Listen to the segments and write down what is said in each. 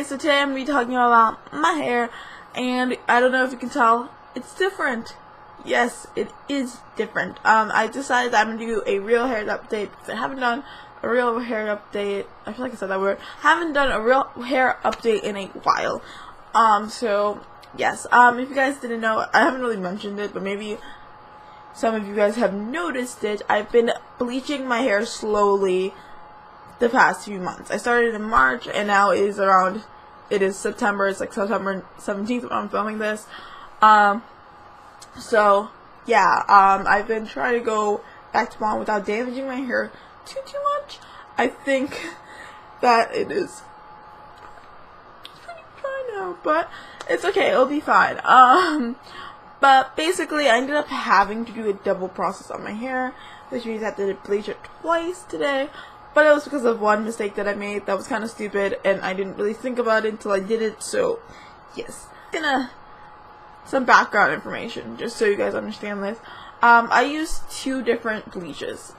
So today I'm going to be talking about my hair, and I don't know if you can tell, it's different. Yes, it is different. I decided that I'm going to do a real hair update because I haven't done a real hair update. I feel like I said that word. Haven't done a real hair update in a while. So yes. If you guys didn't know, I haven't really mentioned it, but maybe some of you guys have noticed it. I've been bleaching my hair slowly the past few months. I started in March, and now it is September. It's like September 17th when I'm filming this. So yeah, I've been trying to go back to blonde without damaging my hair too much. I think that it's pretty dry now, but it's okay, it'll be fine. But basically I ended up having to do a double process on my hair, which means I had to bleach it twice today. But it was because of one mistake that I made that was kind of stupid, and I didn't really think about it until I did it. So yes, some background information just so you guys understand this. I use two different bleaches,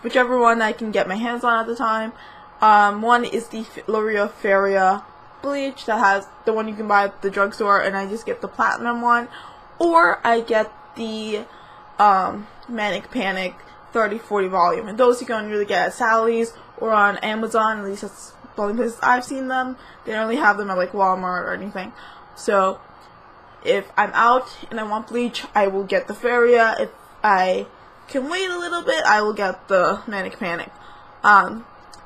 whichever one I can get my hands on at the time. One is the L'Oreal Feria bleach that has the one you can buy at the drugstore, and I just get the platinum one, or I get the Manic Panic 30-40 volume, and those you can really get at Sally's or on Amazon. At least that's the only places I've seen them. They don't really have them at like Walmart or anything. So if I'm out and I want bleach, I will get the Feria. If I can wait a little bit, I will get the Manic Panic.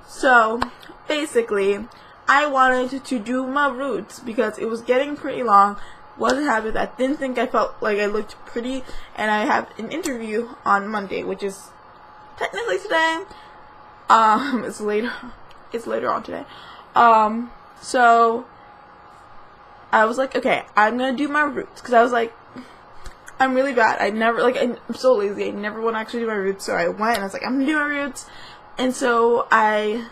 So basically I wanted to do my roots because it was getting pretty long. Wasn't happy with that. Didn't think I felt like I looked pretty, and I have an interview on Monday, which is technically today. It's later on today. So I was like, okay, I'm gonna do my roots, because I was like, I'm really bad. I'm so lazy. I never want to actually do my roots. So I went and I was like, I'm gonna do my roots. And so I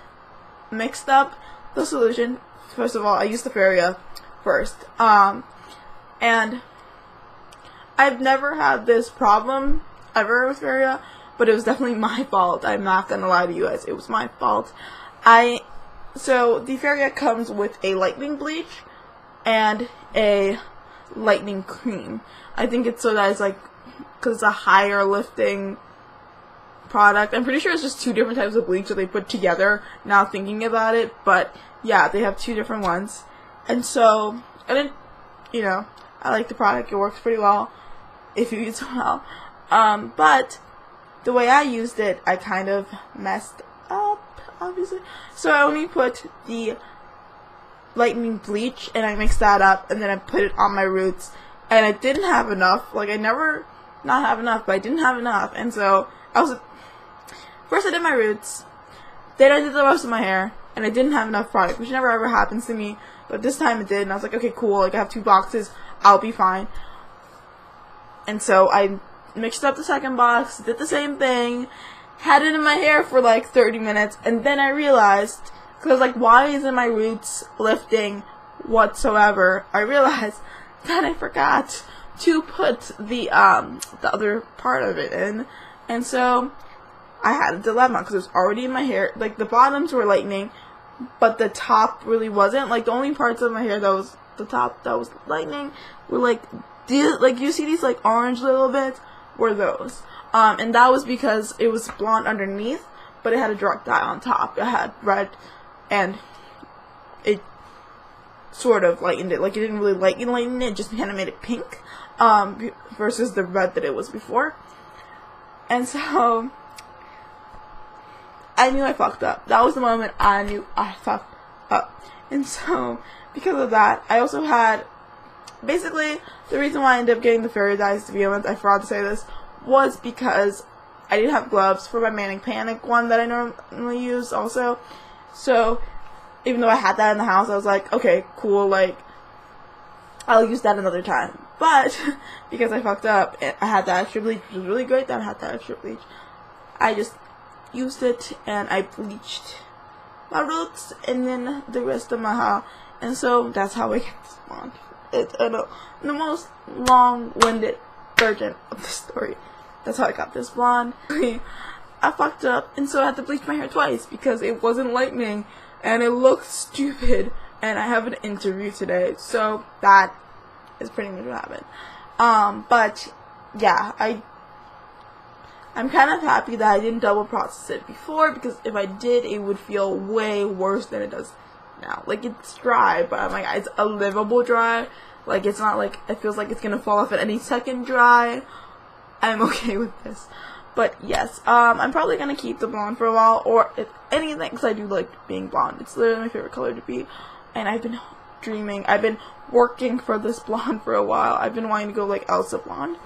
mixed up the solution. First of all, I used the Feria first. And I've never had this problem ever with Feria, but it was definitely my fault. I'm not gonna lie to you guys. It was my fault. So the Feria comes with a lightening bleach and a lightening cream. I think it's so that it's like, because it's a higher lifting product. I'm pretty sure it's just two different types of bleach that they put together, now thinking about it. But yeah, they have two different ones. And so I like the product. It works pretty well if you use it well. But the way I used it, I kind of messed up, obviously. So I only put the lightening bleach and I mixed that up, and then I put it on my roots, and I didn't have enough. Like, I never not have enough, but I didn't have enough. And so first I did my roots, then I did the rest of my hair, and I didn't have enough product, which never ever happens to me, but this time it did. And I was like, okay, cool, like I have 2 boxes, I'll be fine. And so I mixed up the second box, did the same thing, had it in my hair for like 30 minutes, and then I realized, because I was like, why isn't my roots lifting whatsoever? I realized that I forgot to put the other part of it in, and so I had a dilemma, because it was already in my hair. Like, the bottoms were lightening, but the top really wasn't. Like, the only parts of my hair that was the top that was lightening were like you see these like orange little bits were those. And that was because it was blonde underneath, but it had a dark dye on top. It had red, and it sort of lightened it. Like, it didn't really lighten it, just kind of made it pink, versus the red that it was before. And so I knew I fucked up. That was the moment I knew I fucked up. And so, because of that, I also had, basically, the reason why I ended up getting the Feria dyes, to be honest, I forgot to say this, was because I didn't have gloves for my Manic Panic one that I normally use also. So, even though I had that in the house, I was like, okay, cool, like, I'll use that another time. But, because I fucked up, I had that extra bleach, which was really great that I had that extra bleach. I just used it, and I bleached my roots, and then the rest of my hair. And so, that's how I get this blonde. It's the most long-winded version of the story. That's how I got this blonde. I fucked up, and so I had to bleach my hair twice because it wasn't lightening, and it looked stupid and I have an interview today, so that is pretty much what happened. But yeah, I'm kind of happy that I didn't double process it before, because if I did, it would feel way worse than it does now. Like, it's dry, but I'm like, it's a livable dry. Like, it's not like it feels like it's gonna fall off at any second dry. I'm okay with this. But yes, I'm probably gonna keep the blonde for a while, or if anything, because I do like being blonde. It's literally my favorite color to be, and I've been working for this blonde for a while. I've been wanting to go like Elsa blonde.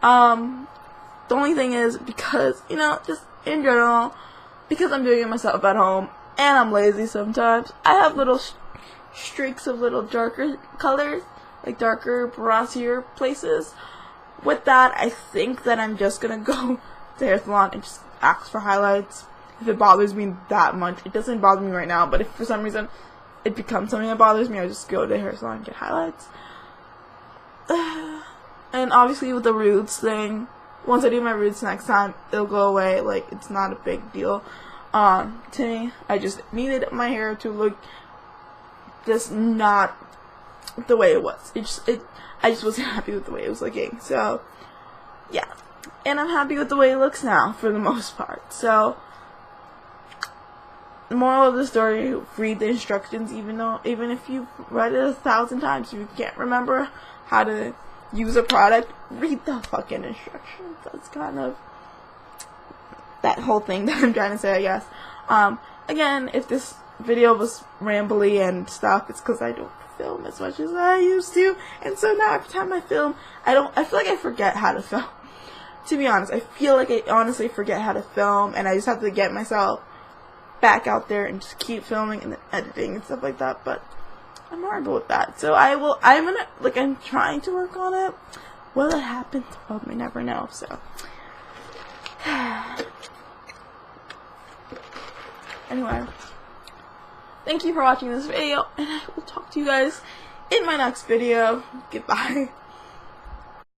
The only thing is, because, you know, just in general, because I'm doing it myself at home, and I'm lazy sometimes, I have little streaks of little darker colors, like darker, brassier places. With that, I think that I'm just gonna go to hair salon and just ask for highlights. If it bothers me that much, it doesn't bother me right now, but if for some reason it becomes something that bothers me, I just go to the hair salon and get highlights. And obviously with the roots thing, once I do my roots next time, it'll go away. Like, it's not a big deal to me. I just needed my hair to look just not the way it was. I just wasn't happy with the way it was looking. So, yeah. And I'm happy with the way it looks now, for the most part. So, the moral of the story, read the instructions, even if you've read it 1,000 times, if you can't remember how to use a product, read the fucking instructions. That's kind of that whole thing that I'm trying to say, I guess. Again, if this video was rambly and stuff, it's because I don't film as much as I used to, and so now every time I film, I feel like I forget how to film. To be honest, I feel like I honestly forget how to film, and I just have to get myself back out there and just keep filming and editing and stuff like that, but I'm horrible with that. So I'm trying to work on it. Will it happen? Well, we never know, so. Anyway, thank you for watching this video, and I will talk to you guys in my next video. Goodbye.